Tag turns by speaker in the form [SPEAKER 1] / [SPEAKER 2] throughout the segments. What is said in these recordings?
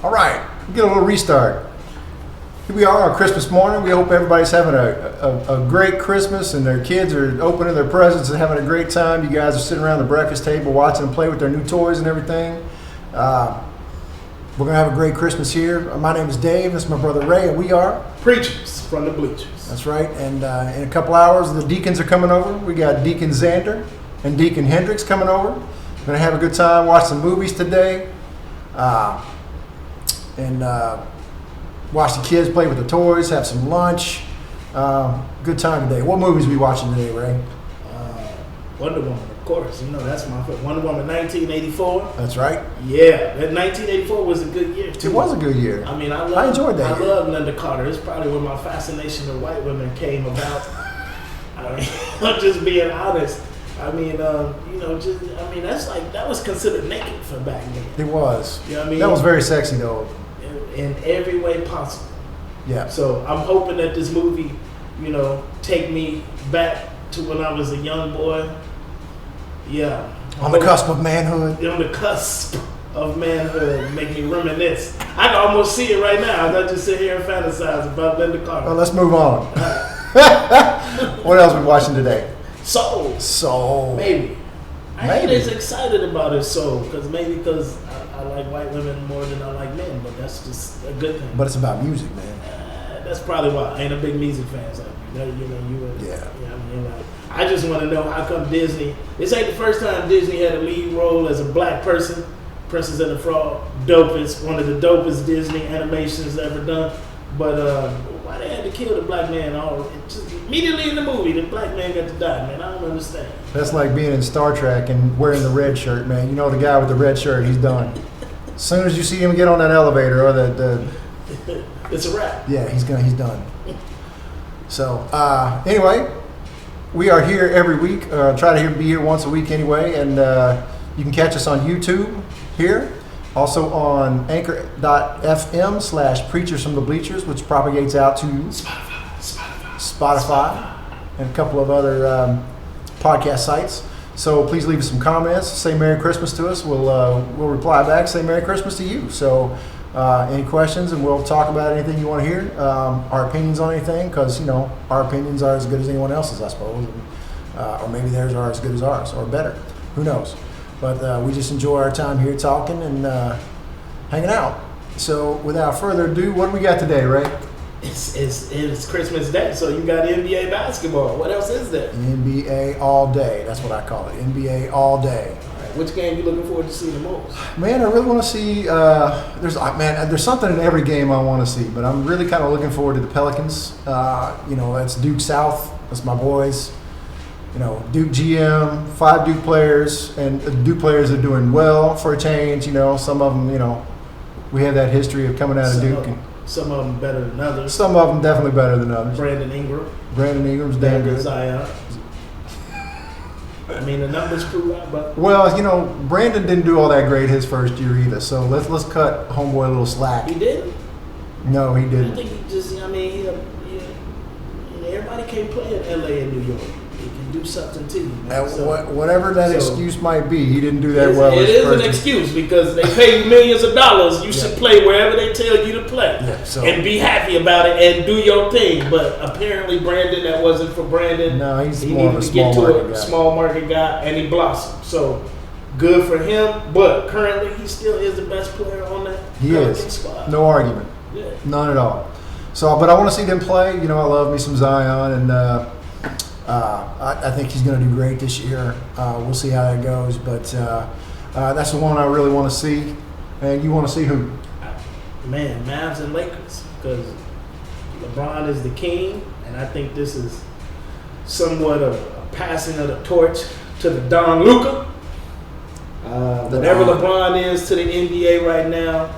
[SPEAKER 1] All right, get a little restart. Here we are on Christmas morning. We hope everybody's having a great Christmas and their kids are opening their presents and having a great time. You guys are sitting around the breakfast table watching them play with their new toys and everything. We're going to have a great Christmas here. My name is Dave. This is my brother Ray, and we are
[SPEAKER 2] Preachers from the Bleachers.
[SPEAKER 1] That's right. And in a couple hours, the deacons are coming over. We got Deacon Xander and Deacon Hendricks coming over. We're going to have a good time, watch some movies today, and watch the kids play with the toys, have some lunch. Good time today. What movies are we watching today, Ray?
[SPEAKER 2] Wonder Woman, of course. You know, that's my favorite. Wonder Woman 1984.
[SPEAKER 1] That's right.
[SPEAKER 2] Yeah, that 1984 was a good year, too.
[SPEAKER 1] It was a good year.
[SPEAKER 2] I mean, I
[SPEAKER 1] enjoyed that.
[SPEAKER 2] I love Linda Carter. It's probably where my fascination with white women came about. I mean, I'm just being honest. I mean, that was considered naked for back then.
[SPEAKER 1] It was.
[SPEAKER 2] You know what I mean?
[SPEAKER 1] That was very sexy, though.
[SPEAKER 2] In every way possible.
[SPEAKER 1] Yeah.
[SPEAKER 2] So I'm hoping that this movie, take me back to when I was a young boy. Yeah.
[SPEAKER 1] On the cusp of manhood.
[SPEAKER 2] On the cusp of manhood, make me reminisce. I can almost see it right now as I just sit here and fantasize about Linda Carter.
[SPEAKER 1] Well, let's move on. What else are we watching today?
[SPEAKER 2] Soul. Maybe. I ain't as excited about it, Soul, because I like white women more than I like men, but that's just a good thing.
[SPEAKER 1] But it's about music, man.
[SPEAKER 2] That's probably why I ain't a big music fan. So I just want to know how come Disney. This ain't the first time Disney had a lead role as a black person. Princess and the Frog, one of the dopest Disney animations ever done. But why they had to kill the black man? Just immediately in the movie, the black man got to die. Man, I don't understand.
[SPEAKER 1] That's like being in Star Trek and wearing the red shirt, man. You know the guy with the red shirt, he's done. As soon as you see him get on that elevator or the
[SPEAKER 2] it's a wrap.
[SPEAKER 1] Yeah, he's done. So anyway, we are here every week. Try to be here once a week anyway, and you can catch us on YouTube here. Also on anchor.fm/preachers from the bleachers, which propagates out to Spotify and a couple of other podcast sites. So please leave us some comments. Say Merry Christmas to us. We'll reply back. Say Merry Christmas to you. So any questions, and we'll talk about anything you want to hear. Our opinions on anything, because our opinions are as good as anyone else's, I suppose, or maybe theirs are as good as ours, or better. Who knows? But we just enjoy our time here talking and hanging out. So without further ado, what do we got today, Ray?
[SPEAKER 2] It's Christmas Day, so you got NBA basketball. What else is there?
[SPEAKER 1] NBA all day. That's what I call it. NBA all day.
[SPEAKER 2] All right, which game you looking forward to see the most?
[SPEAKER 1] Man, I really want to see. There's something in every game I want to see, but I'm really kind of looking forward to the Pelicans. That's Duke South. That's my boys. Duke GM, 5 Duke players, and the Duke players are doing well for a change. Some of them, we have that history of coming out of Duke.
[SPEAKER 2] Some of them better than others.
[SPEAKER 1] Some of them definitely better than others.
[SPEAKER 2] Brandon Ingram's
[SPEAKER 1] damn good.
[SPEAKER 2] Zion. I mean, the numbers prove out, but...
[SPEAKER 1] Well, Brandon didn't do all that great his first year either, so let's cut homeboy a little slack.
[SPEAKER 2] He didn't?
[SPEAKER 1] No, he didn't.
[SPEAKER 2] I think he just, everybody can't play in L.A. and New York. He can do something to you, man.
[SPEAKER 1] Whatever that excuse might be, he didn't do that well.
[SPEAKER 2] It is an excuse because they pay you millions of dollars. You should play wherever they tell you to play and be happy about it and do your thing. But apparently, Brandon, that wasn't for Brandon.
[SPEAKER 1] No, he
[SPEAKER 2] needed to get to a small market guy, and he blossomed. So good for him. But currently, he still is the best player on that squad.
[SPEAKER 1] No argument.
[SPEAKER 2] Yeah.
[SPEAKER 1] None at all. So, but I want to see them play. I love me some Zion, and I think he's going to do great this year. We'll see how that goes, but that's the one I really want to see. And you want to see who?
[SPEAKER 2] Man, Mavs and Lakers, because LeBron is the king, and I think this is somewhat of a passing of the torch to the Don Luka. Whatever LeBron is to the NBA right now,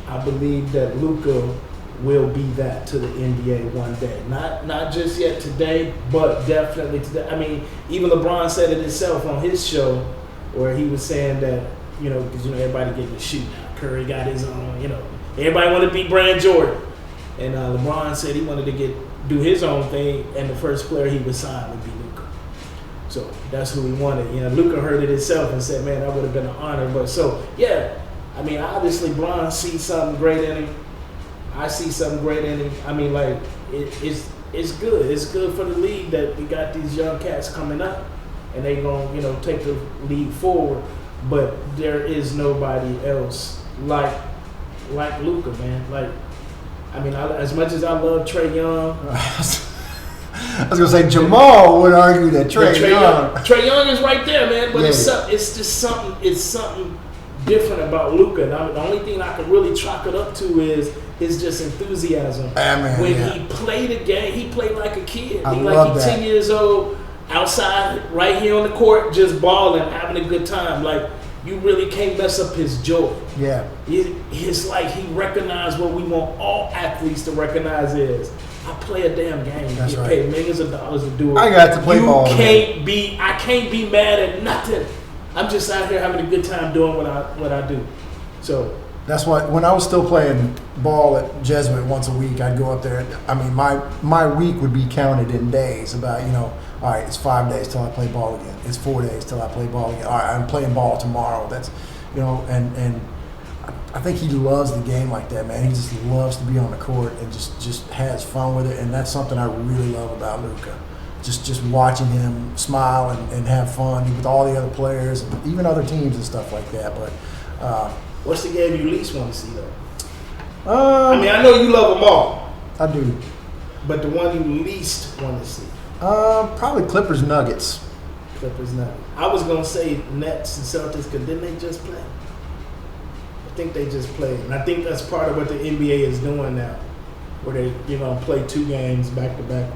[SPEAKER 2] I believe that Luka will be that to the NBA one day. Not just yet today, but definitely today. I mean, even LeBron said it himself on his show where he was saying that, because everybody getting to shoot now. Curry got his own, everybody wanted to beat Brand Jordan. And LeBron said he wanted to do his own thing, and the first player he would sign would be Luka. So that's who he wanted. Luka heard it himself and said, man, that would have been an honor. But so, yeah, I mean, obviously, Bron sees something great in him. I see something great in him. I mean, like, it's good. It's good for the league that we got these young cats coming up, and they gonna, take the league forward. But there is nobody else like Luka, man. Like, I mean, as much as I love Trae Young.
[SPEAKER 1] I was gonna say Jamal would argue that Trae
[SPEAKER 2] Young is right there, man. But
[SPEAKER 1] yeah,
[SPEAKER 2] it's just something. It's something different about Luka. The only thing I can really chalk it up to is his just enthusiasm. When he played a game, he played like a kid. He's 10 years old, outside, right here on the court, just balling, having a good time. Like, you really can't mess up his joy.
[SPEAKER 1] Yeah.
[SPEAKER 2] It's like he recognized what we want all athletes to recognize is, I play a damn game.
[SPEAKER 1] That's
[SPEAKER 2] Get
[SPEAKER 1] right.
[SPEAKER 2] paid millions of dollars to do it.
[SPEAKER 1] I got to play ball.
[SPEAKER 2] I can't be mad at nothing. I'm just out here having a good time doing what I do. So
[SPEAKER 1] that's what, when I was still playing ball at Jesuit once a week, I'd go up there. I mean, my week would be counted in days. About, all right, it's 5 days till I play ball again. It's 4 days till I play ball again. All right, I'm playing ball tomorrow. That's, and I think he loves the game like that, man. He just loves to be on the court and just has fun with it, and that's something I really love about Luka. Just watching him smile and have fun with all the other players and even other teams and stuff like that. But
[SPEAKER 2] what's the game you least want to see, though? I mean, I know you love them all.
[SPEAKER 1] I do.
[SPEAKER 2] But the one you least want to see?
[SPEAKER 1] Probably Clippers Nuggets.
[SPEAKER 2] Clippers Nuggets. I was going to say Nets and Celtics, because didn't they just play? I think they just played. And I think that's part of what the NBA is doing now, where they, play 2 games back-to-back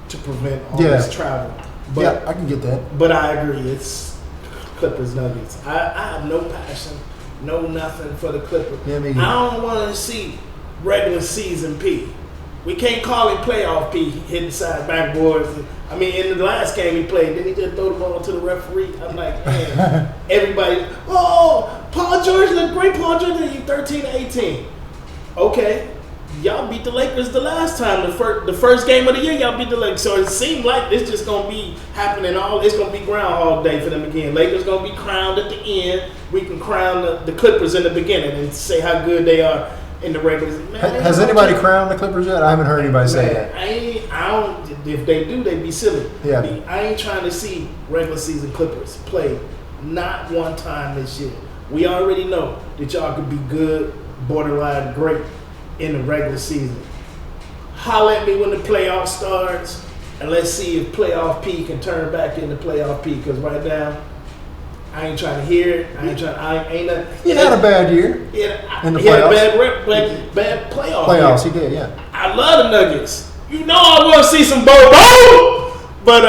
[SPEAKER 2] to prevent all this travel. But,
[SPEAKER 1] yeah, I can get that.
[SPEAKER 2] But I agree. It's Clippers Nuggets. I have no passion, no nothing for the Clippers.
[SPEAKER 1] Yeah, me
[SPEAKER 2] I don't want to see regular season P. We can't call him playoff P hitting side backboards. I mean, in the last game he played, didn't he just throw the ball to the referee? I'm like, man, everybody, Paul George looked great. Paul George, you 13-18. Okay. Y'all beat the Lakers the last time. The first game of the year, y'all beat the Lakers. So it seemed like it's just going to be happening it's going to be Groundhog Day for them again. Lakers going to be crowned at the end. We can crown the Clippers in the beginning and say how good they are in the regular season.
[SPEAKER 1] Has anybody crowned the Clippers yet? I haven't heard anybody say that.
[SPEAKER 2] I don't. If they do, they'd be silly.
[SPEAKER 1] Yeah.
[SPEAKER 2] I ain't trying to see regular season Clippers play not one time this year. We already know that y'all could be good, borderline great in the regular season. Holler at me when the playoff starts, and let's see if playoff P can turn back into playoff P. Because right now, I ain't trying to hear it.
[SPEAKER 1] He had a bad year in the playoffs.
[SPEAKER 2] He had bad playoffs.
[SPEAKER 1] Playoffs, he did, yeah.
[SPEAKER 2] I love the Nuggets. I want to see some Bobo, but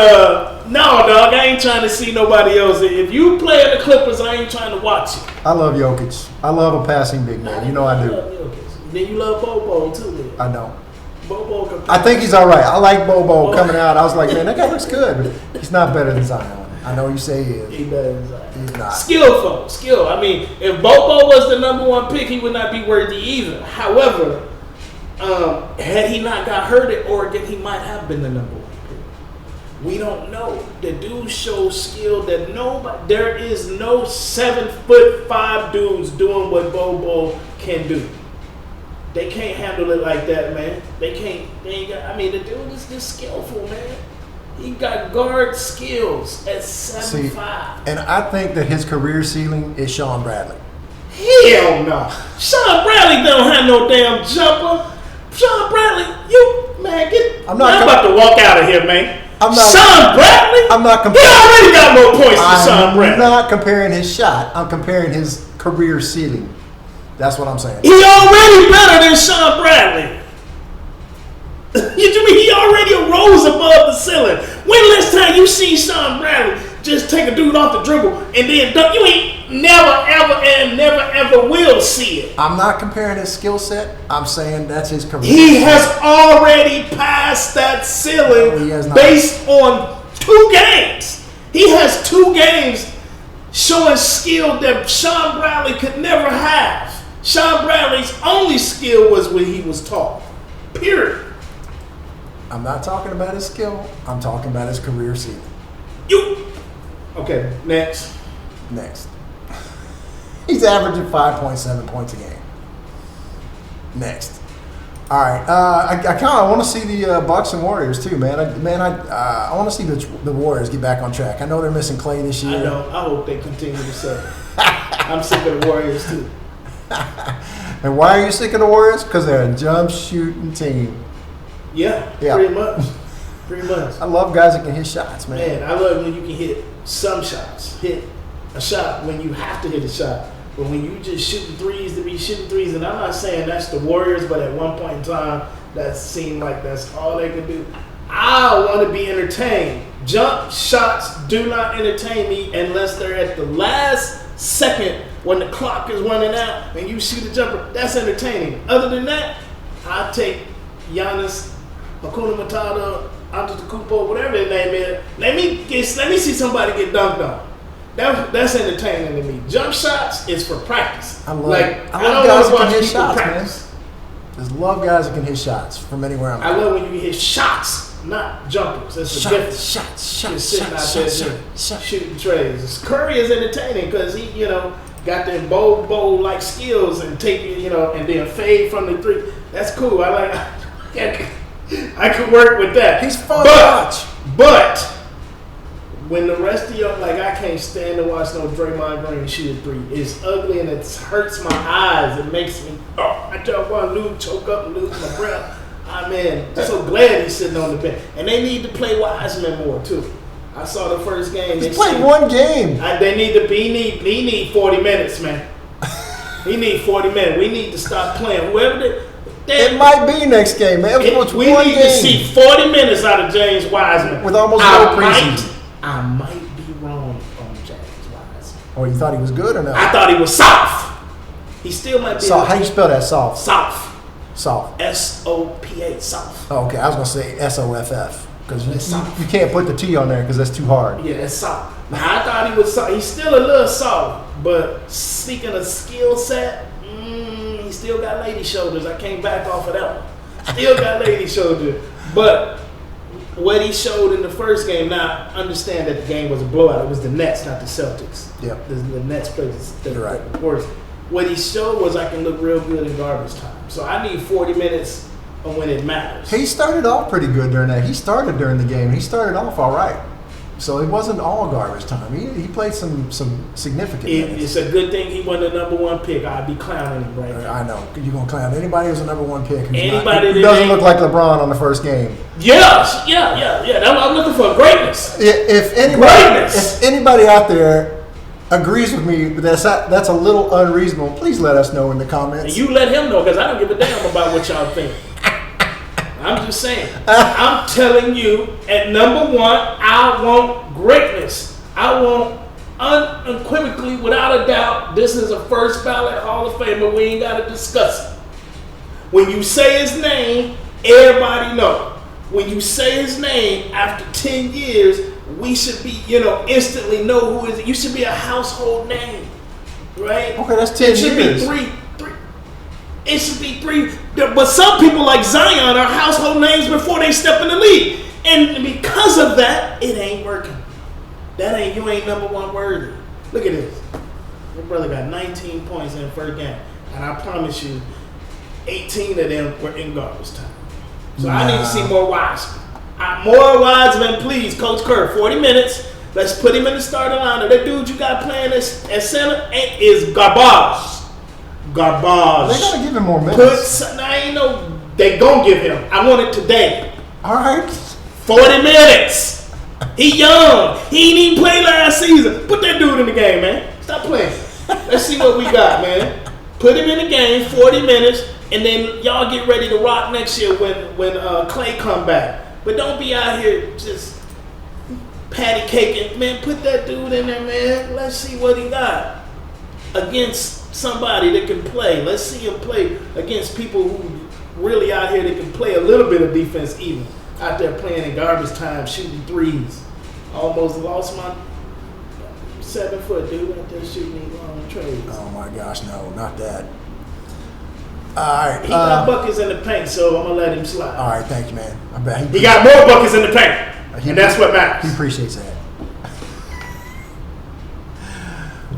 [SPEAKER 2] no, dog. I ain't trying to see nobody else. If you play in the Clippers, I ain't trying to watch it.
[SPEAKER 1] I love Jokic. I love a passing big man. I do.
[SPEAKER 2] Then you love Bobo too. Then.
[SPEAKER 1] I don't.
[SPEAKER 2] Bobo.
[SPEAKER 1] I think he's all right. I like Bobo coming out. I was like, man, that guy looks good, but he's not better than Zion. I know you say he is.
[SPEAKER 2] He's better than Zion.
[SPEAKER 1] He's not.
[SPEAKER 2] Skill. I mean, if Bobo was the number 1 pick, he would not be worthy either. However, had he not got hurt at Oregon, he might have been the number 1 pick. We don't know. The dude shows skill that there is no 7'5" dudes doing what Bobo can do. They can't handle it like that, man. The dude is just skillful, man. He got guard skills at 7'5".
[SPEAKER 1] And I think that his career ceiling is Sean Bradley.
[SPEAKER 2] Hell no. Sean Bradley don't have no damn jumper. Sean Bradley, I'm about to walk out of here, man. Sean Bradley?
[SPEAKER 1] I'm not
[SPEAKER 2] comparing. He already got more points than Sean Bradley.
[SPEAKER 1] I'm not comparing his shot. I'm comparing his career ceiling. That's what I'm saying.
[SPEAKER 2] He already better than Sean Bradley. You mean he already rose above the ceiling? When last time you seen Sean Bradley just take a dude off the dribble and then dunk? You ain't never ever will see it.
[SPEAKER 1] I'm not comparing his skill set. I'm saying that's his career.
[SPEAKER 2] He has already passed that ceiling based on 2 games. He has 2 games showing skill that Sean Bradley could never have. Sean Bradley's only skill was when he was tall. Period.
[SPEAKER 1] I'm not talking about his skill. I'm talking about his career ceiling.
[SPEAKER 2] Okay, next.
[SPEAKER 1] He's averaging 5.7 points a game. Next. All right. I kind of want to see the Bucks and Warriors too, man. I want to see the Warriors get back on track. I know they're missing Clay this year.
[SPEAKER 2] I know. I hope they continue to suck. I'm sick of the Warriors too.
[SPEAKER 1] And why are you sick of the Warriors? Because they're a jump shooting team.
[SPEAKER 2] Yeah. Pretty much.
[SPEAKER 1] I love guys that can hit shots, man.
[SPEAKER 2] Man, I love when you can hit some shots. Hit a shot when you have to hit a shot. But when you just shooting threes to be shooting threes, and I'm not saying that's the Warriors, but at one point in time, that seemed like that's all they could do. I want to be entertained. Jump shots do not entertain me unless they're at the last second when the clock is running out and you shoot a jumper. That's entertaining. Other than that, I take Giannis, Hakuna Matata, Antetokounmpo, whatever his name is. Let me see somebody get dunked on. That's entertaining to me. Jump shots is for practice.
[SPEAKER 1] I love guys that can hit shots,
[SPEAKER 2] practice.
[SPEAKER 1] man. Just love guys that can hit shots from anywhere I'm
[SPEAKER 2] I love when you hit shots, not jumpers. That's a difference. Just sitting out there shooting trays. Curry is entertaining because he, got them bowl like skills and take and then fade from the three. That's cool. I could work with that.
[SPEAKER 1] He's fun to watch.
[SPEAKER 2] But when the rest of y'all, I can't stand to watch no Draymond Green shoot a three. It's ugly and it hurts my eyes. It makes me, I just want to choke up and lose my breath. I'm so glad he's sitting on the bench. And they need to play Wiseman more, too. I saw the first game.
[SPEAKER 1] He's played one game.
[SPEAKER 2] He need 40 minutes, man. He need 40 minutes. We need to stop playing.
[SPEAKER 1] It might be next game, man.
[SPEAKER 2] We need to see 40 minutes out of James Wiseman.
[SPEAKER 1] With almost no preseason.
[SPEAKER 2] I might be wrong on James Wiseman.
[SPEAKER 1] Oh, you thought he was good or no?
[SPEAKER 2] I thought he was soft. He still might be.
[SPEAKER 1] Soft. How do you spell that? Soft.
[SPEAKER 2] Soft.
[SPEAKER 1] SOPA.
[SPEAKER 2] Soft.
[SPEAKER 1] Oh, okay. I was gonna say SOFF because you can't put the T on there because that's too hard.
[SPEAKER 2] Yeah, it's soft. Now, I thought he was soft. He's still a little soft, but speaking of skill set, he still got lady shoulders. I can't back off of that one. Still got lady shoulders, but what he showed in the first game, now understand that the game was a blowout. It was the Nets, not the Celtics.
[SPEAKER 1] Yep.
[SPEAKER 2] The Nets played the
[SPEAKER 1] right.
[SPEAKER 2] worst. What he showed was I can look real good in garbage time. So I need 40 minutes of when it matters.
[SPEAKER 1] He started off pretty good during that. He started during the game. He started off all right. So it wasn't all garbage time. He played some significant minutes.
[SPEAKER 2] It's a good thing he wasn't the number one pick. I'd be clowning him right now.
[SPEAKER 1] I know. You're going to clown anybody who's a number one pick who
[SPEAKER 2] doesn't
[SPEAKER 1] look like LeBron on the first game.
[SPEAKER 2] Yes. Yeah. I'm looking for greatness.
[SPEAKER 1] If anybody out there agrees with me, but that's a little unreasonable, please let us know in the comments.
[SPEAKER 2] And you let him know because I don't give a damn about what y'all think. I'm just saying. I'm telling you, at number one, I want greatness. I want unequivocally, without a doubt, this is a first ballot Hall of Famer. We ain't got to discuss it. When you say his name, everybody know. When you say his name after 10 years, we should be, instantly know who is it. You should be a household name, right?
[SPEAKER 1] Okay, that's 10 years.
[SPEAKER 2] It should be three. It should be three. But some people like Zion are household names before they step in the league. And because of that, it ain't working. You ain't number one worthy. Look at this. Your brother got 19 points in the first game. And I promise you, 18 of them were in garbage time. So I need to see more Wiseman. More Wiseman, please. Coach Kerr, 40 minutes. Let's put him in the starting lineup. That dude you got playing at center is garbage. Garbage.
[SPEAKER 1] They gotta give him more minutes.
[SPEAKER 2] They gonna give him. I want it today.
[SPEAKER 1] All right.
[SPEAKER 2] 40 minutes. He young. He ain't even played last season. Put that dude in the game, man. Stop playing. Let's see what we got, man. Put him in the game, 40 minutes, and then y'all get ready to rock next year when Clay come back. But don't be out here just patty caking. Man, put that dude in there, man. Let's see what he got against somebody that can play. Let's see him play against people who really out here that can play a little bit of defense even. Out there playing in garbage time, shooting threes. Almost lost my 7 foot dude out there shooting these long trades.
[SPEAKER 1] Oh my gosh, no, not that. All right.
[SPEAKER 2] He got buckets in the paint, so I'm going to let him slide.
[SPEAKER 1] All right, thank you, man. I bet
[SPEAKER 2] he got more buckets in the paint, and that's what matters.
[SPEAKER 1] He appreciates that.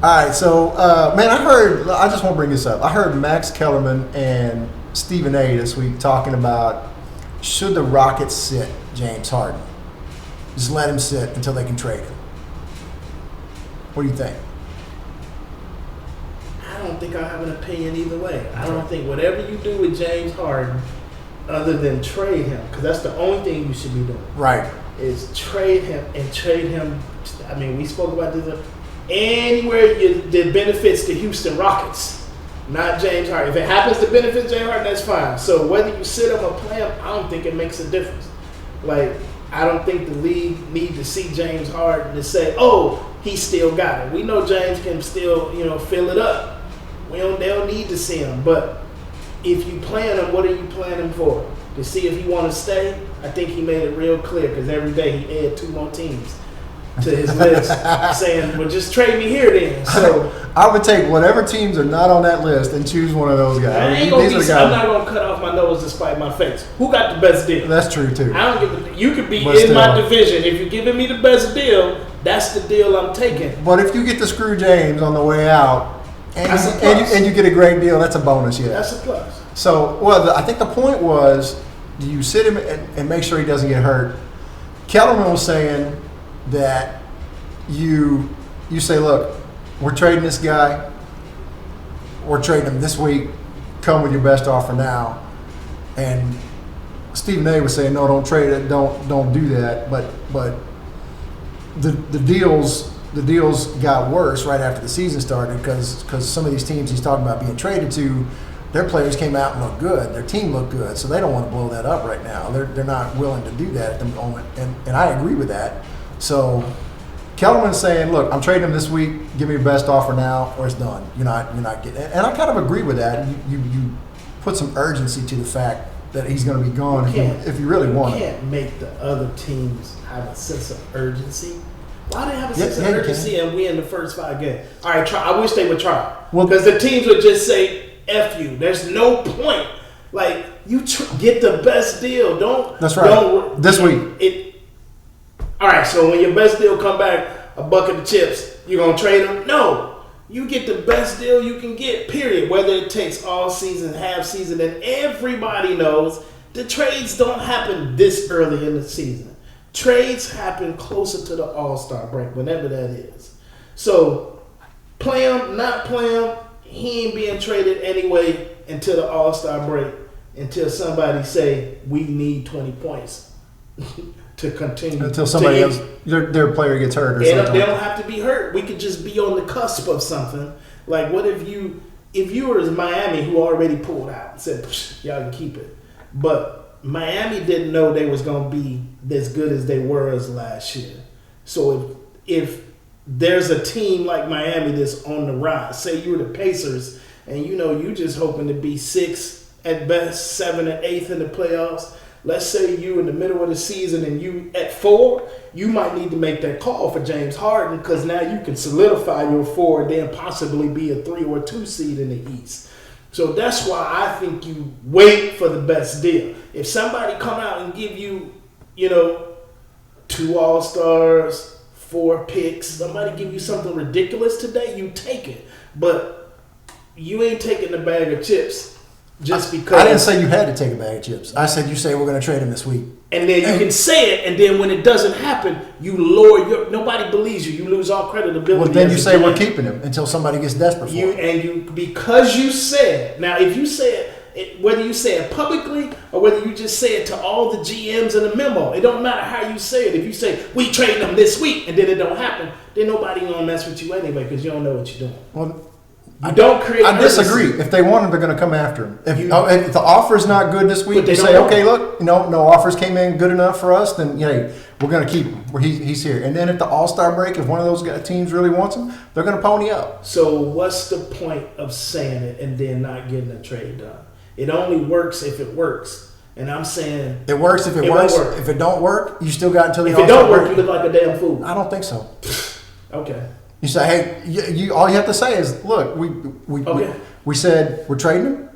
[SPEAKER 1] All right, so man, I just want to bring this up. I heard Max Kellerman and Stephen A. this week talking about should the Rockets sit James Harden? Just let him sit until they can trade him. What do you think?
[SPEAKER 2] I don't think I have an opinion either way. I don't think whatever you do with James Harden, other than trade him, because that's the only thing you should be doing.
[SPEAKER 1] Right.
[SPEAKER 2] Is trade him and trade him. I mean, we spoke about this anywhere that benefits the Houston Rockets, not James Harden. If it happens to benefit James Harden, that's fine. So whether you sit him or play him, I don't think it makes a difference. Like, I don't think the league need to see James Harden to say, oh, he still got it. We know James can still, fill it up. They don't need to see him. But if you plan him, what are you planning him for? To see if he want to stay? I think he made it real clear because every day he add 2 more teams to his list, saying, well, just trade me here then. So
[SPEAKER 1] I would take whatever teams are not on that list and choose one of those guys.
[SPEAKER 2] I'm not going to cut off my nose to spite my face. Who got the best deal?
[SPEAKER 1] That's true, too.
[SPEAKER 2] I don't give a, you could be
[SPEAKER 1] But
[SPEAKER 2] in
[SPEAKER 1] still.
[SPEAKER 2] my division. If you're giving me the best deal, that's the deal I'm taking.
[SPEAKER 1] But if you get to screw James on the way out
[SPEAKER 2] That's a plus.
[SPEAKER 1] and you get a great deal, that's a bonus, yeah.
[SPEAKER 2] That's a plus.
[SPEAKER 1] So, I think the point was, do you sit him and make sure he doesn't get hurt? Kellerman was saying that you say, look, we're trading this guy. We're trading him this week. Come with your best offer now. And Stephen A. was saying, no, don't trade it. Don't do that. But the deals got worse right after the season started because some of these teams he's talking about being traded to, their players came out and looked good. Their team looked good, so they don't want to blow that up right now. They're not willing to do that at the moment, and I agree with that. So Kellerman's saying, look, I'm trading him this week. Give me your best offer now, or it's done. You're not getting it. And I kind of agree with that. You put some urgency to the fact that he's going to be gone if you really want
[SPEAKER 2] You
[SPEAKER 1] him.
[SPEAKER 2] can't make the other teams have a sense of urgency. Why do they have a sense of
[SPEAKER 1] you
[SPEAKER 2] urgency and win the first 5 games? All right, try. I wish they would try.
[SPEAKER 1] Well-
[SPEAKER 2] Because the teams would just say, F you. There's no point. Like, you get the best deal.
[SPEAKER 1] That's right. This week.
[SPEAKER 2] All right, so when your best deal come back, a bucket of chips, you going to trade them? No. You get the best deal you can get, period. Whether it takes all season, half season, and everybody knows the trades don't happen this early in the season. Trades happen closer to the All-Star break, whenever that is. So, play him, not play him, he ain't being traded anyway until the All-Star break, until somebody say, we need 20 points to continue.
[SPEAKER 1] Until somebody else, their player gets hurt or something.
[SPEAKER 2] They don't have to be hurt. We could just be on the cusp of something. Like, what if you were in Miami who already pulled out and said, y'all can keep it. But Miami didn't know they was going to be as good as they were as last year. So if there's a team like Miami that's on the rise, say you were the Pacers, and you just hoping to be 6th at best, 7th and 8th in the playoffs. Let's say you in the middle of the season and you at 4, you might need to make that call for James Harden because now you can solidify your 4 and then possibly be a 3 or 2 seed in the East. So that's why I think you wait for the best deal. If somebody come out and give you, 2 All-Stars, 4 picks, somebody give you something ridiculous today, you take it. But you ain't taking the bag of chips just because.
[SPEAKER 1] I didn't say you had to take a bag of chips. I said you say we're going to trade him this week.
[SPEAKER 2] And then you can say it, and then when it doesn't happen, you lower nobody believes you. You lose all credibility.
[SPEAKER 1] Well, then you
[SPEAKER 2] as a
[SPEAKER 1] say we're
[SPEAKER 2] GM.
[SPEAKER 1] keeping him until somebody gets desperate for him.
[SPEAKER 2] Because you said, now if you say it, whether you say it publicly or whether you just say it to all the GMs in a memo, it don't matter how you say it. If you say, we trade them this week, and then it don't happen, then nobody gonna mess with you anyway because you don't know what you're doing.
[SPEAKER 1] Well,
[SPEAKER 2] You don't create
[SPEAKER 1] I
[SPEAKER 2] urgency.
[SPEAKER 1] disagree. If they want him, they're going to come after him. If the offer's not good this week,
[SPEAKER 2] But they
[SPEAKER 1] you
[SPEAKER 2] don't
[SPEAKER 1] say,
[SPEAKER 2] want
[SPEAKER 1] okay,
[SPEAKER 2] him.
[SPEAKER 1] look, no offers came in good enough for us, then hey, we're going to keep him. He's here. And then at the All-Star break, if one of those teams really wants him, they're going to pony up.
[SPEAKER 2] So what's the point of saying it and then not getting a trade done? It only works if it works. And I'm saying
[SPEAKER 1] It works if it
[SPEAKER 2] won't
[SPEAKER 1] works.
[SPEAKER 2] work.
[SPEAKER 1] If it don't work, you still got until the
[SPEAKER 2] If it
[SPEAKER 1] All-Star
[SPEAKER 2] don't work,
[SPEAKER 1] break.
[SPEAKER 2] you look like a damn fool.
[SPEAKER 1] I don't think so.
[SPEAKER 2] Okay.
[SPEAKER 1] You say, hey, you all you have to say is, look, we said we're trading him.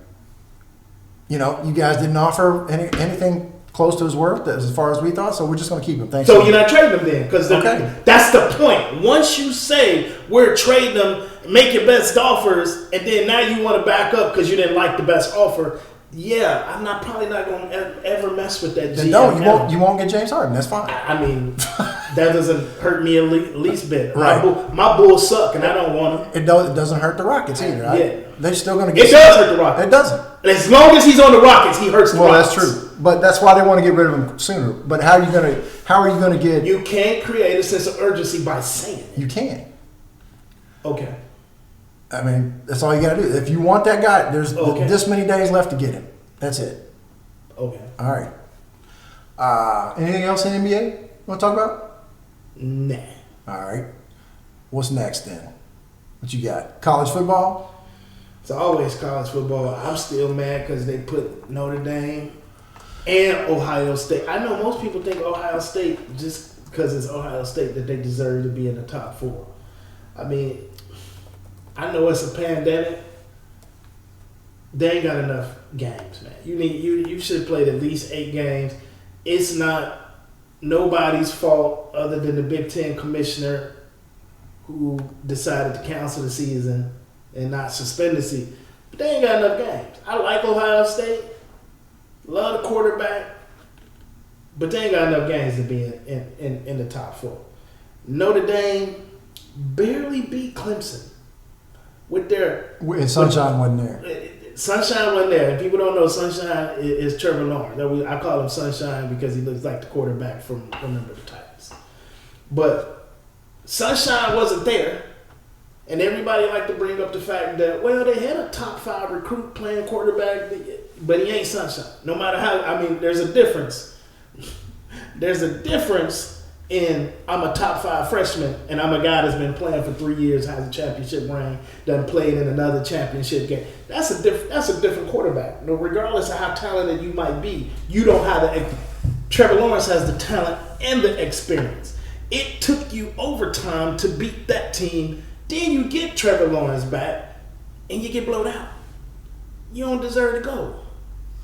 [SPEAKER 1] You guys didn't offer anything close to his worth as far as we thought. So we're just going to keep him. Thanks.
[SPEAKER 2] So you're not trading them then, because
[SPEAKER 1] Okay.
[SPEAKER 2] that's the point. Once you say we're trading them, make your best offers, and then now you want to back up because you didn't like the best offer. Yeah, I'm probably not going to ever mess with that.
[SPEAKER 1] Then no, you won't get James Harden. That's fine.
[SPEAKER 2] I mean, that doesn't hurt me at least bit.
[SPEAKER 1] Right.
[SPEAKER 2] My Bulls suck, and I don't want them.
[SPEAKER 1] It doesn't hurt the Rockets either. Right?
[SPEAKER 2] Yeah.
[SPEAKER 1] They're still going to get.
[SPEAKER 2] It does hurt the Rockets.
[SPEAKER 1] It doesn't.
[SPEAKER 2] As long as he's on the Rockets, he hurts the
[SPEAKER 1] Well,
[SPEAKER 2] Rockets.
[SPEAKER 1] that's true. But that's why they want to get rid of him sooner. But how are you going to get?
[SPEAKER 2] You can't create a sense of urgency by saying it.
[SPEAKER 1] You can't.
[SPEAKER 2] Okay.
[SPEAKER 1] I mean, that's all you got to do. If you want that guy, there's
[SPEAKER 2] Okay.
[SPEAKER 1] this many days left to get him. That's it.
[SPEAKER 2] Okay.
[SPEAKER 1] All right. Anything else in NBA you want to talk about?
[SPEAKER 2] Nah.
[SPEAKER 1] All right. What's next then? What you got? College football?
[SPEAKER 2] It's always college football. I'm still mad because they put Notre Dame and Ohio State. I know most people think Ohio State, just because it's Ohio State, that they deserve to be in the top 4. I mean, I know it's a pandemic. They ain't got enough games, man. You should have played at least 8 games. It's not nobody's fault other than the Big Ten commissioner who decided to cancel the season and not suspend the season. But they ain't got enough games. I like Ohio State. Love the quarterback. But they ain't got enough games to be in the top 4. Notre Dame barely beat Clemson with their...
[SPEAKER 1] And Sunshine wasn't there.
[SPEAKER 2] Sunshine wasn't there. And people don't know Sunshine is Trevor Lawrence. I call him Sunshine because he looks like the quarterback from Remember the Titans. But Sunshine wasn't there. And everybody like to bring up the fact that, well, they had a top 5 recruit playing quarterback, but he ain't Sunshine. No matter how, I mean, there's a difference. There's a difference in I'm a top 5 freshman and I'm a guy that's been playing for 3 years, has a championship ring, done played in another championship game. That's a different quarterback. No, regardless of how talented you might be, you don't have the. Trevor Lawrence has the talent and the experience. It took you overtime to beat that team. Then you get Trevor Lawrence back and you get blown out. You don't deserve to go.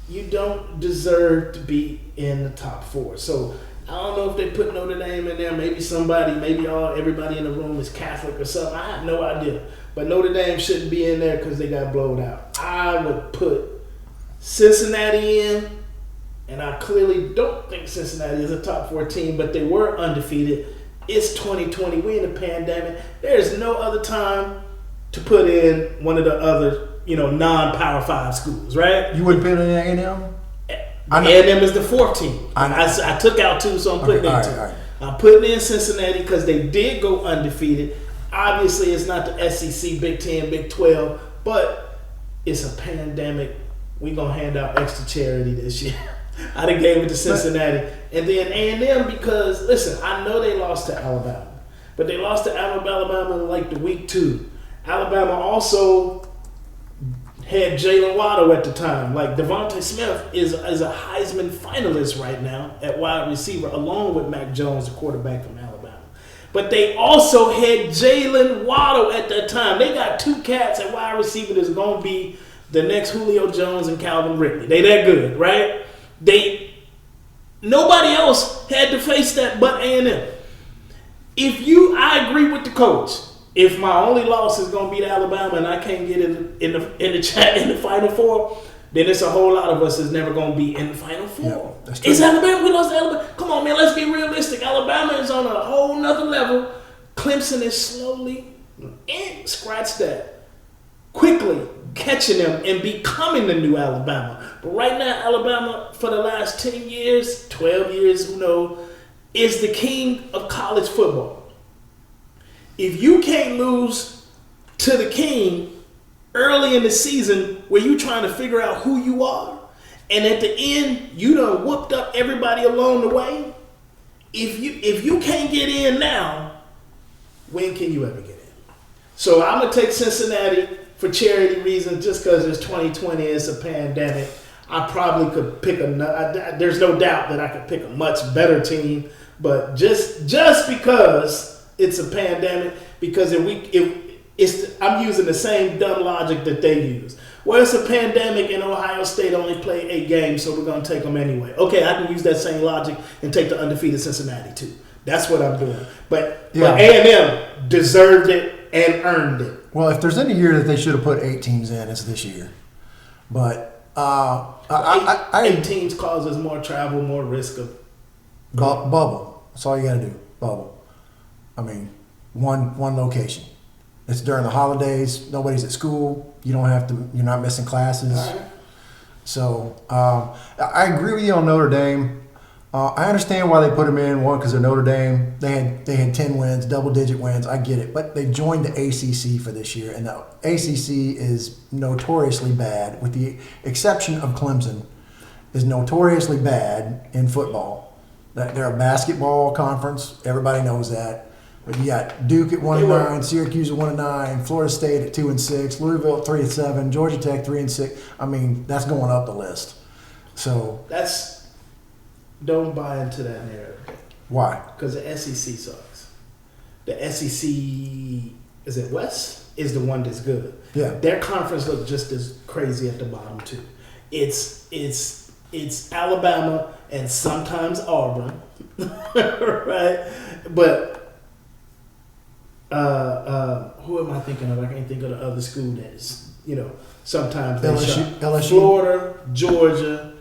[SPEAKER 2] You don't deserve to be in the top 4. So I don't know if they put Notre Dame in there. Maybe everybody in the room is Catholic or something. I have no idea. But Notre Dame shouldn't be in there because they got blown out. I would put Cincinnati in, and I clearly don't think Cincinnati is a top 4 team, but they were undefeated. It's 2020. We're in a pandemic. There's no other time to put in one of the other, non-Power 5 schools, right?
[SPEAKER 1] You wouldn't put in A&M?
[SPEAKER 2] A&M is the 4th team. I took out 2, so I'm putting in 2.
[SPEAKER 1] Right.
[SPEAKER 2] I'm putting in Cincinnati because they did go undefeated. Obviously, it's not the SEC, Big 10, Big 12, but it's a pandemic. We're going to hand out extra charity this year. I done gave it to Cincinnati. And then A&M because, listen, I know they lost to Alabama. But they lost to Alabama in like the week 2. Alabama also had Jalen Waddle at the time. Like Devontae Smith is a Heisman finalist right now at wide receiver, along with Mac Jones, the quarterback from Alabama. But they also had Jalen Waddle at that time. They got 2 cats at wide receiver that's going to be the next Julio Jones and Calvin Ridley. They that good, right? Nobody else had to face that but A&M. I agree with the coach. If my only loss is going to be to Alabama and I can't get in the Final Four, then it's a whole lot of us is never going to be in the Final Four.
[SPEAKER 1] Yeah, that's true.
[SPEAKER 2] It's Alabama. We lost to Alabama. Come on, man. Let's be realistic. Alabama is on a whole nother level. Clemson is slowly, and scratch that, quickly catching them and becoming the new Alabama. But right now, Alabama, for the last 10 years, 12 years, is the king of college football. If you can't lose to the king early in the season where you're trying to figure out who you are, and at the end, you done whooped up everybody along the way, if you can't get in now, when can you ever get in? So I'm going to take Cincinnati for charity reasons just because it's 2020, it's a pandemic. I probably could pick there's no doubt that I could pick a much better team, but just because it's a pandemic, because I'm using the same dumb logic that they use. Well, it's a pandemic and Ohio State only played 8 games, so we're going to take them anyway. Okay, I can use that same logic and take the undefeated Cincinnati too. That's what I'm doing. But A&M deserved it and earned it.
[SPEAKER 1] Well, if there's any year that they should have put 8 teams in, it's this year. But
[SPEAKER 2] eight teams causes more travel, more risk of
[SPEAKER 1] bubble. That's all you got to do. Bubble. I mean, one location. It's during the holidays. Nobody's at school. You don't have to. You're not missing classes.
[SPEAKER 2] Right.
[SPEAKER 1] So I agree with you on Notre Dame. I understand why they put them in. One, because they're Notre Dame. They had 10 wins, double-digit wins. I get it. But they joined the ACC for this year, and the ACC is notoriously bad, with the exception of Clemson, is notoriously bad in football. They're a basketball conference. Everybody knows that. But you got Duke at 1-9, Syracuse at 1-9, Florida State at 2-6, Louisville at 3-7, Georgia Tech 3-6. I mean, that's going up the list. So
[SPEAKER 2] don't buy into that narrative.
[SPEAKER 1] Why?
[SPEAKER 2] Because the SEC sucks. The SEC is it West is the one that's good.
[SPEAKER 1] Yeah.
[SPEAKER 2] Their conference look just as crazy at the bottom too. It's Alabama and sometimes Auburn, right? But who am I thinking of? I can't think of the other school that is, sometimes they
[SPEAKER 1] LSU.
[SPEAKER 2] Florida, Georgia,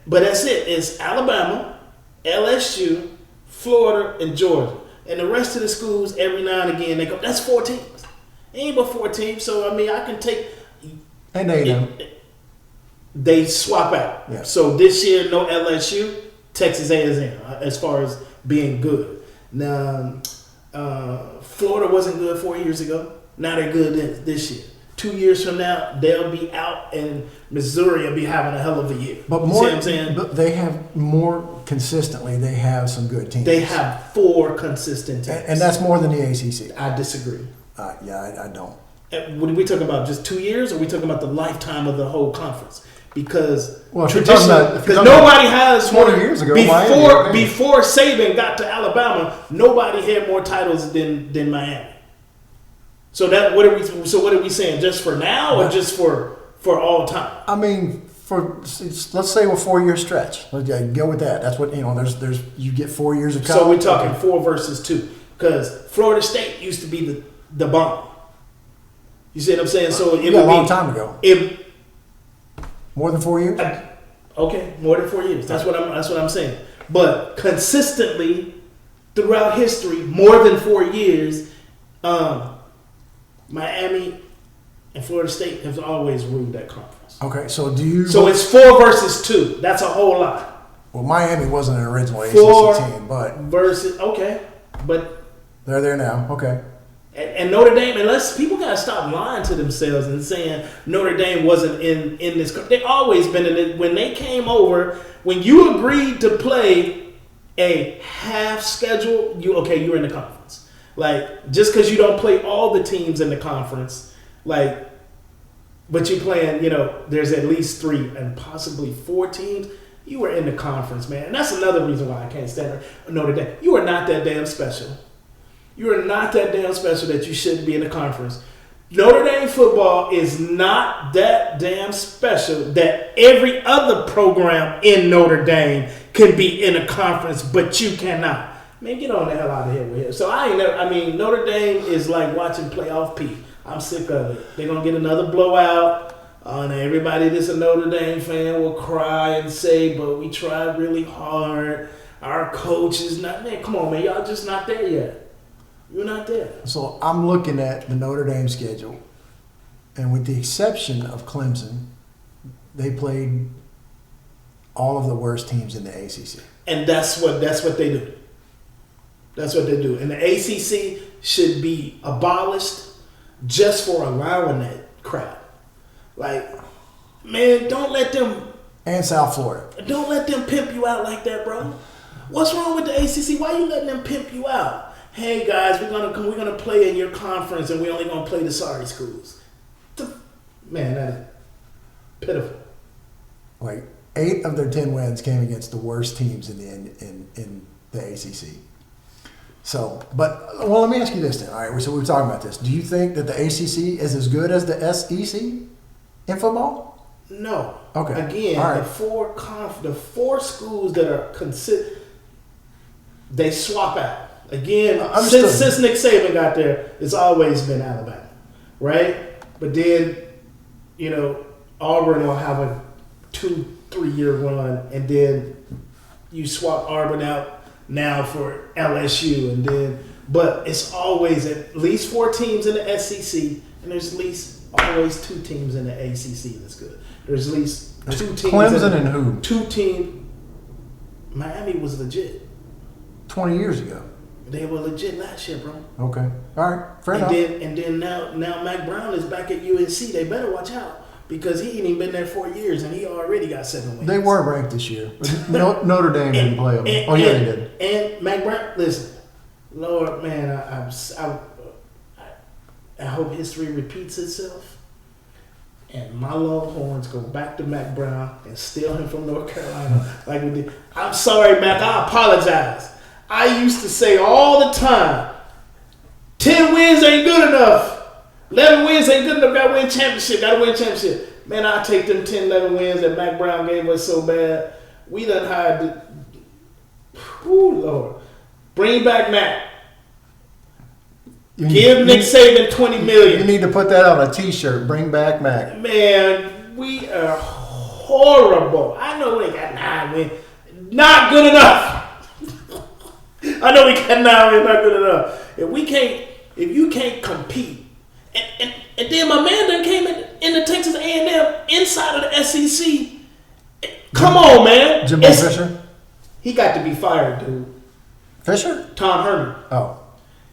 [SPEAKER 2] but that's it. It's Alabama, LSU, Florida, and Georgia. And the rest of the schools, every now and again, they go, that's 4 teams. It ain't but 4 teams. So, I mean, I can take.
[SPEAKER 1] And A&M.
[SPEAKER 2] They swap out.
[SPEAKER 1] Yeah.
[SPEAKER 2] So this year, no LSU, Texas A&M, as far as being good. Now, Florida wasn't good 4 years ago. Now they're good this year. 2 years from now, they'll be out, and Missouri will be having a hell of a year.
[SPEAKER 1] But
[SPEAKER 2] you
[SPEAKER 1] more,
[SPEAKER 2] see what I'm saying?
[SPEAKER 1] but they have more consistently. They have some good teams.
[SPEAKER 2] They have 4 consistent teams,
[SPEAKER 1] and that's more than the ACC.
[SPEAKER 2] I disagree.
[SPEAKER 1] I don't.
[SPEAKER 2] What are we talking about? Just 2 years, or are we talking about the lifetime of the whole conference? Because
[SPEAKER 1] Well, if you're talking about- if you're talking
[SPEAKER 2] nobody has
[SPEAKER 1] 20
[SPEAKER 2] more,
[SPEAKER 1] years ago,
[SPEAKER 2] before
[SPEAKER 1] Miami, okay.
[SPEAKER 2] before Saban got to Alabama, nobody had more titles than Miami. So what are we saying? Just for now, or just for all time?
[SPEAKER 1] I mean, let's say a 4-year stretch. Let's go with that. That's what There's you get 4 years of college.
[SPEAKER 2] So we're talking 4 versus 2, because Florida State used to be the bomb. You see what I'm saying? So it
[SPEAKER 1] a
[SPEAKER 2] would
[SPEAKER 1] long
[SPEAKER 2] be,
[SPEAKER 1] time ago. More than 4 years.
[SPEAKER 2] Okay, more than 4 years. That's what I'm saying. But consistently throughout history, more than 4 years, Miami and Florida State have always ruled that conference.
[SPEAKER 1] Okay, so do you?
[SPEAKER 2] So it's 4 versus 2. That's a whole lot.
[SPEAKER 1] Well, Miami wasn't an original
[SPEAKER 2] 4
[SPEAKER 1] ACC team, but
[SPEAKER 2] versus but
[SPEAKER 1] they're there now. Okay.
[SPEAKER 2] And Notre Dame, unless people gotta stop lying to themselves and saying Notre Dame wasn't in this. They've always been in it. When they came over, when you agreed to play a half schedule, you're in the conference. Like, just because you don't play all the teams in the conference, but you're playing, there's at least 3 and possibly 4 teams. You were in the conference, man. And that's another reason why I can't stand Notre Dame. You are not that damn special. You are not that damn special that you shouldn't be in the conference. Notre Dame football is not that damn special that every other program in Notre Dame can be in a conference, but you cannot. Man, get on the hell out of here with it. So Notre Dame is like watching playoff P. I'm sick of it. They're going to get another blowout. And everybody that's a Notre Dame fan will cry and say, but we tried really hard. Our coach is not there. Come on, man. Y'all just not there yet. You're not there.
[SPEAKER 1] So I'm looking at the Notre Dame schedule, and with the exception of Clemson, they played all of the worst teams in the ACC.
[SPEAKER 2] And that's what they do. That's what they do. And the ACC should be abolished just for allowing that crap. Like, man, don't let them.
[SPEAKER 1] And South Florida.
[SPEAKER 2] Don't let them pimp you out like that, bro. What's wrong with the ACC? Why are you letting them pimp you out? Hey guys, we're gonna play in your conference, and we're only gonna play the sorry schools. Man, that is pitiful.
[SPEAKER 1] Like 8 of their 10 wins came against the worst teams in the ACC. So, but well, let me ask you this then. All right, so we were talking about this. Do you think that the ACC is as good as the SEC in football?
[SPEAKER 2] No.
[SPEAKER 1] Okay.
[SPEAKER 2] Again,
[SPEAKER 1] All right.
[SPEAKER 2] the four schools that are considered, they swap out. Again,
[SPEAKER 1] Understood.
[SPEAKER 2] since Nick Saban got there, it's always been Alabama, right? But then, Auburn will have a 2-3 year run, and then you swap Auburn out now for LSU, and then, but it's always at least 4 teams in the SEC, and there's at least always 2 teams in the ACC that's good. There's at least 2 teams.
[SPEAKER 1] Clemson and who?
[SPEAKER 2] 2 teams. Miami was legit.
[SPEAKER 1] 20 years ago.
[SPEAKER 2] They were legit last year, bro.
[SPEAKER 1] Okay. All right. Fair enough.
[SPEAKER 2] And then now Mac Brown is back at UNC. They better watch out because he ain't even been there 4 years and he already got 7 wins.
[SPEAKER 1] They were ranked this year. But Notre Dame didn't play them. They did.
[SPEAKER 2] And Mac Brown, listen, Lord, man, I hope history repeats itself. And my Longhorns go back to Mac Brown and steal him from North Carolina like we did. I'm sorry, Mac. I apologize. I used to say all the time, 10 wins ain't good enough. 11 wins ain't good enough. Got to win championship. Got to win championship. Man, I take them 10, 11 wins that Mac Brown gave us so bad. We done hired Lord. Bring back Mac. Give Nick Saban $20 million.
[SPEAKER 1] You need to put that on a T-shirt. Bring back Mac.
[SPEAKER 2] Man, we are horrible. I know we got 9 wins. Not good enough. I know we got 9 wins. Not good enough. If you can't compete, and then my man done came in the Texas A&M inside of the SEC. Come on, man.
[SPEAKER 1] Jimbo Fisher?
[SPEAKER 2] He got to be fired, dude.
[SPEAKER 1] Fisher?
[SPEAKER 2] Tom Herman.
[SPEAKER 1] Oh.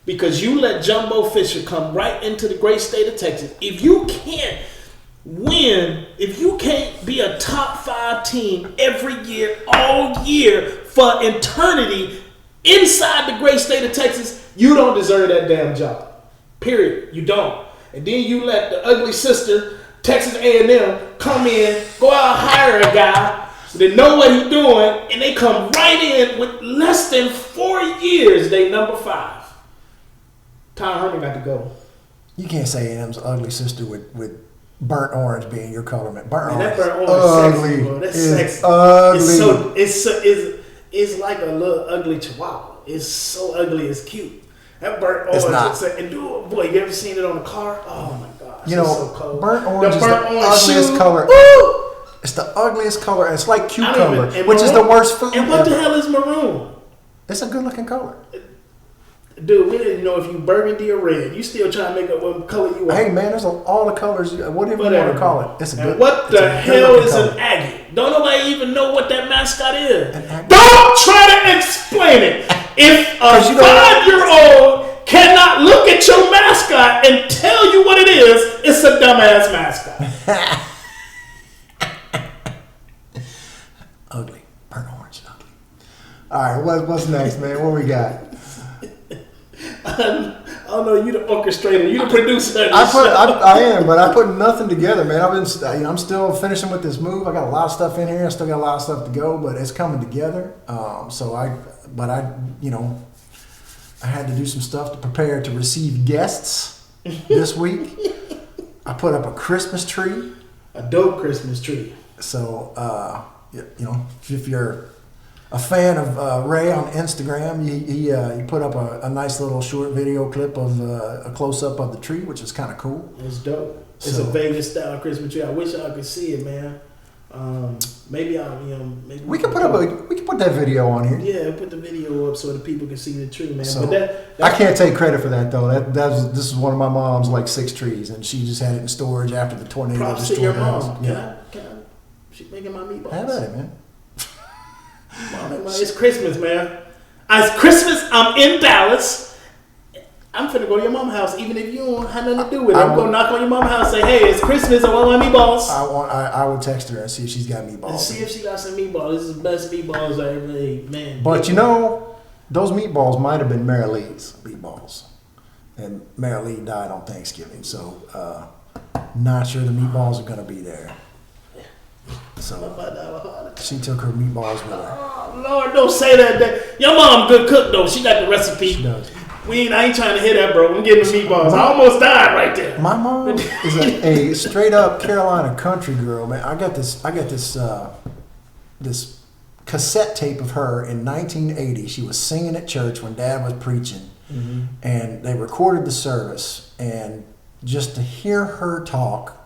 [SPEAKER 2] Because you let Jumbo Fisher come right into the great state of Texas. If you can't win, if you can't be a top 5 team every year, all year, for eternity inside the great state of Texas, you don't deserve that damn job. Period. You don't. And then you let the ugly sister, Texas A&M, come in, go out and hire a guy that know what he's doing, and they come right in with less than 4 years, they number 5. Tom Herman got to go.
[SPEAKER 1] You can't say A&M's ugly sister with burnt orange being your color, man. Burnt
[SPEAKER 2] Man,
[SPEAKER 1] orange.
[SPEAKER 2] that burnt orange
[SPEAKER 1] ugly.
[SPEAKER 2] sexy, bro. That's
[SPEAKER 1] It's
[SPEAKER 2] sexy.
[SPEAKER 1] ugly.
[SPEAKER 2] It's like a little ugly chihuahua. It's so ugly, it's cute. That burnt orange.
[SPEAKER 1] It's not.
[SPEAKER 2] And boy, you ever seen it on a car? Oh my gosh.
[SPEAKER 1] You know,
[SPEAKER 2] it's so cold.
[SPEAKER 1] burnt orange is the
[SPEAKER 2] burnt orange
[SPEAKER 1] ugliest
[SPEAKER 2] shoe.
[SPEAKER 1] color.
[SPEAKER 2] Woo!
[SPEAKER 1] It's the ugliest color. It's like
[SPEAKER 2] And
[SPEAKER 1] cucumber,
[SPEAKER 2] maroon.
[SPEAKER 1] which is the worst food
[SPEAKER 2] And what the
[SPEAKER 1] ever.
[SPEAKER 2] hell is maroon?
[SPEAKER 1] It's a good looking color.
[SPEAKER 2] Dude, we didn't know if you burgundy or red. You still trying to make up what color you want.
[SPEAKER 1] Hey man, there's all the colors. Whatever you want to call it. It's a
[SPEAKER 2] And
[SPEAKER 1] good.
[SPEAKER 2] what
[SPEAKER 1] it's
[SPEAKER 2] the
[SPEAKER 1] a
[SPEAKER 2] hell
[SPEAKER 1] good-looking
[SPEAKER 2] is
[SPEAKER 1] color.
[SPEAKER 2] an Aggie? Don't nobody even know what that mascot is.
[SPEAKER 1] An Aggie?
[SPEAKER 2] Don't try to explain it. If a
[SPEAKER 1] you know what?
[SPEAKER 2] 5-year-old cannot look at your mascot and tell you what it is, it's a dumbass mascot.
[SPEAKER 1] Ugly. Burnt orange. Ugly. All right, what's next, man? What we got?
[SPEAKER 2] I don't know. You the orchestrator. You the producer. Of this show.
[SPEAKER 1] I am, but I put nothing together, man. I'm still finishing with this move. I got a lot of stuff in here. I still got a lot of stuff to go, but it's coming together. I had to do some stuff to prepare to receive guests this week. I put up a Christmas tree.
[SPEAKER 2] A dope Christmas tree.
[SPEAKER 1] So, if you're a fan of Ray on Instagram, he put up a nice little short video clip of a close-up of the tree, which is kind of cool.
[SPEAKER 2] It's dope. It's
[SPEAKER 1] So-
[SPEAKER 2] a Vegas style Christmas tree. I wish I could see it, man. Maybe
[SPEAKER 1] We can put that video on here.
[SPEAKER 2] Yeah, put the video up so the people can see the tree, man.
[SPEAKER 1] So,
[SPEAKER 2] But
[SPEAKER 1] I can't take credit for that though. This is one of my mom's like 6 trees, and she just had it in storage after the tornado
[SPEAKER 2] props to
[SPEAKER 1] destroyed
[SPEAKER 2] your
[SPEAKER 1] her house.
[SPEAKER 2] mom.
[SPEAKER 1] Yeah,
[SPEAKER 2] Can I? She making my meatballs.
[SPEAKER 1] have at it, man.
[SPEAKER 2] Mom, it's Christmas, man. It's Christmas. I'm in Dallas. I'm finna go to your mom's house, even if you don't have nothing to do with it. I'm gonna knock on your mom's house and say, "Hey, it's Christmas. I want my meatballs."
[SPEAKER 1] I will text her and see if she's got meatballs.
[SPEAKER 2] And see if she got some meatballs. This is the best meatballs I ever ate, man.
[SPEAKER 1] But you know, those meatballs might have been Mary Lee's meatballs, and Mary Lee died on Thanksgiving, so not sure the meatballs are gonna be there. So she took her meatballs with her.
[SPEAKER 2] Oh Oh Lord, don't say that. Your mom good cook though. She got the recipe.
[SPEAKER 1] She does.
[SPEAKER 2] I ain't trying to hear that, bro. I'm getting the meatballs. I almost died right there.
[SPEAKER 1] My mom is a straight up Carolina country girl, man. I got this this cassette tape of her in 1980. She was singing at church when Dad was preaching, and they recorded the service. And just to hear her talk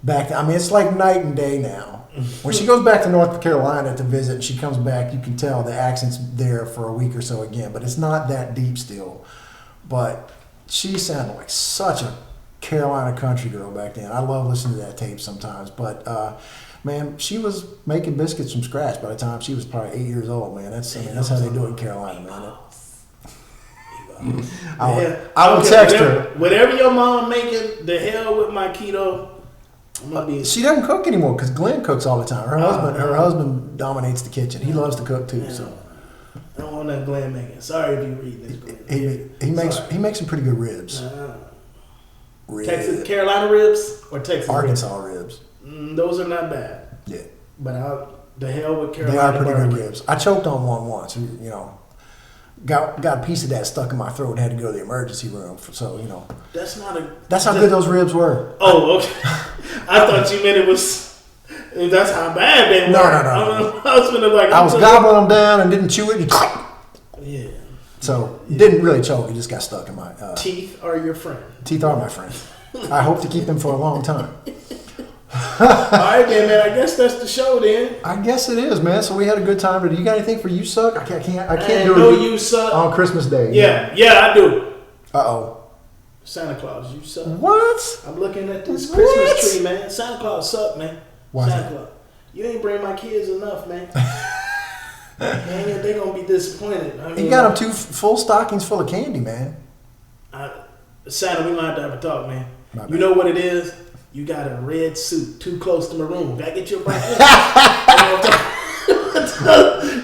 [SPEAKER 1] back, I mean, it's like night and day now. When she goes back to North Carolina to visit and she comes back, you can tell the accent's there for a week or so again, but it's not that deep still. But she sounded like such a Carolina country girl back then. I love listening to that tape sometimes. But man, she was making biscuits from scratch by the time she was probably 8 years old, man. That's how they do it in Carolina, man. I would text her.
[SPEAKER 2] Whatever your mom making, the hell with my keto.
[SPEAKER 1] She doesn't cook anymore because Glenn cooks all the time. Her husband dominates the kitchen. He loves to cook too. So
[SPEAKER 2] I don't want that Glenn making. Sorry if you read this, Glenn.
[SPEAKER 1] He makes some pretty good ribs.
[SPEAKER 2] Texas Carolina ribs or Texas
[SPEAKER 1] Arkansas ribs.
[SPEAKER 2] Those are not bad.
[SPEAKER 1] Yeah,
[SPEAKER 2] but the hell with Carolina.
[SPEAKER 1] They are pretty good ribs. I choked on one once. You know. Got a piece of that stuck in my throat and had to go to the emergency room. So, you know. That's how good those ribs were.
[SPEAKER 2] Oh, okay. I thought you meant that's how bad they were.
[SPEAKER 1] No. I was gobbling them down and didn't chew it.
[SPEAKER 2] Yeah.
[SPEAKER 1] So, didn't really choke. It just got stuck in my...
[SPEAKER 2] teeth are your friend.
[SPEAKER 1] Teeth are my friend. I hope to keep them for a long time.
[SPEAKER 2] All right, then, man. I guess that's the show, then.
[SPEAKER 1] I guess it is, man. So we had a good time. You got anything for You Suck? I can't do it.
[SPEAKER 2] You Suck
[SPEAKER 1] on Christmas Day.
[SPEAKER 2] Yeah, I do.
[SPEAKER 1] Santa
[SPEAKER 2] Claus, you suck.
[SPEAKER 1] What?
[SPEAKER 2] I'm looking at this Christmas tree, man. Santa Claus suck, man.
[SPEAKER 1] Why
[SPEAKER 2] Santa Claus, you ain't bring my kids enough, man. Man, they gonna be disappointed. I mean,
[SPEAKER 1] you got them 2 full stockings full of candy, man.
[SPEAKER 2] Santa, we gonna have to have a talk, man. You know what it is? You got a red suit too close to maroon. Gotta get your bright.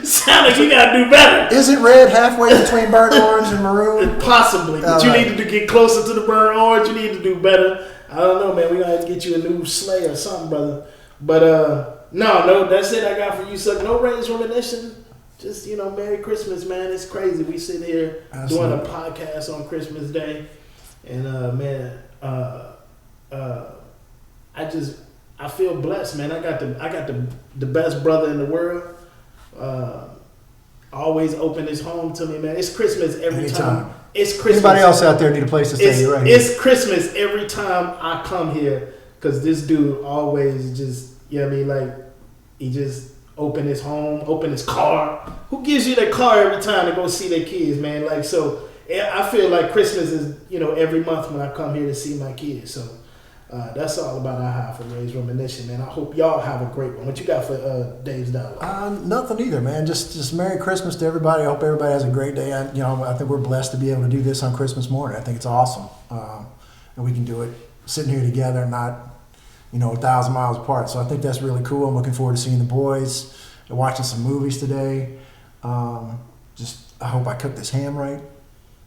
[SPEAKER 2] Santa, you gotta do better.
[SPEAKER 1] Isn't red halfway between burnt orange and maroon?
[SPEAKER 2] Possibly, but you need to get closer to the burnt orange. You need to do better. I don't know, man. We gotta have to get you a new sleigh or something, brother. But no, that's it. I got for You Suck. No Ray's reminiscence. Just Merry Christmas, man. It's crazy. We sit here doing a podcast on Christmas Day, and I feel blessed, man. I got the best brother in the world. Always open his home to me, man. It's Christmas every time. It's Christmas.
[SPEAKER 1] Anybody else out there need a place to stay? Right here.
[SPEAKER 2] It's Christmas every time I come here because this dude always just, he just open his home, open his car. Who gives you that car every time to go see their kids, man? So I feel like Christmas is, every month when I come here to see my kids. So that's all about our High for Ray's Reminiscence, man. I hope y'all have a great one. What you got for Dave's Dialogue?
[SPEAKER 1] Nothing either, man. Just Merry Christmas to everybody. I hope everybody has a great day. I think we're blessed to be able to do this on Christmas morning. I think it's awesome. And we can do it sitting here together, not 1,000 miles apart. So I think that's really cool. I'm looking forward to seeing the boys and watching some movies today. I hope I cooked this ham right.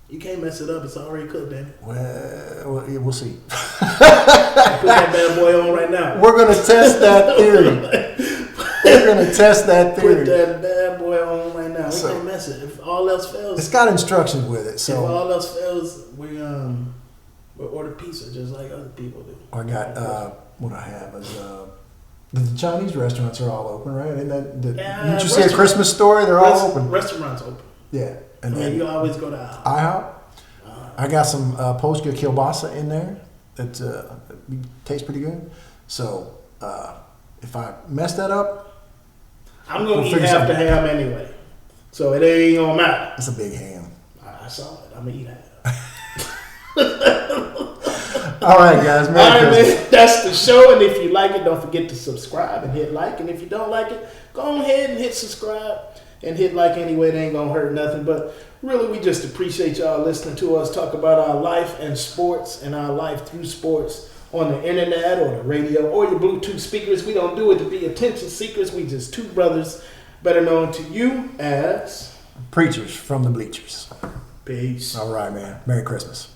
[SPEAKER 2] You can't mess it up. It's already cooked, baby.
[SPEAKER 1] Well, we'll see.
[SPEAKER 2] Put that bad boy on right now.
[SPEAKER 1] We're going to test that theory.
[SPEAKER 2] Put that bad boy on right now. We can't mess it. If all else fails,
[SPEAKER 1] it's got instructions with it. So
[SPEAKER 2] if all else fails, we'll order pizza just like other people do.
[SPEAKER 1] I got what I have is the Chinese restaurants are all open, right? Didn't you see a Christmas Story? They're all open.
[SPEAKER 2] Restaurants open.
[SPEAKER 1] Yeah.
[SPEAKER 2] And then you always go to
[SPEAKER 1] IHOP. I got some Polska kielbasa in there that tastes pretty good. So if I mess that up,
[SPEAKER 2] I'm going to eat half the ham anyway. So it ain't going to matter.
[SPEAKER 1] It's a big ham.
[SPEAKER 2] I saw it. I'm going to eat half.
[SPEAKER 1] All right, guys. Merry Christmas.
[SPEAKER 2] Man, that's the show. And if you like it, don't forget to subscribe and hit like. And if you don't like it, go ahead and hit subscribe. And hit like anyway, it ain't gonna hurt nothing. But really, we just appreciate y'all listening to us talk about our life and sports and our life through sports on the internet or the radio or your Bluetooth speakers. We don't do it to be attention seekers. We just 2 brothers, better known to you as
[SPEAKER 1] Preachers from the Bleachers.
[SPEAKER 2] Peace.
[SPEAKER 1] All right, man. Merry Christmas.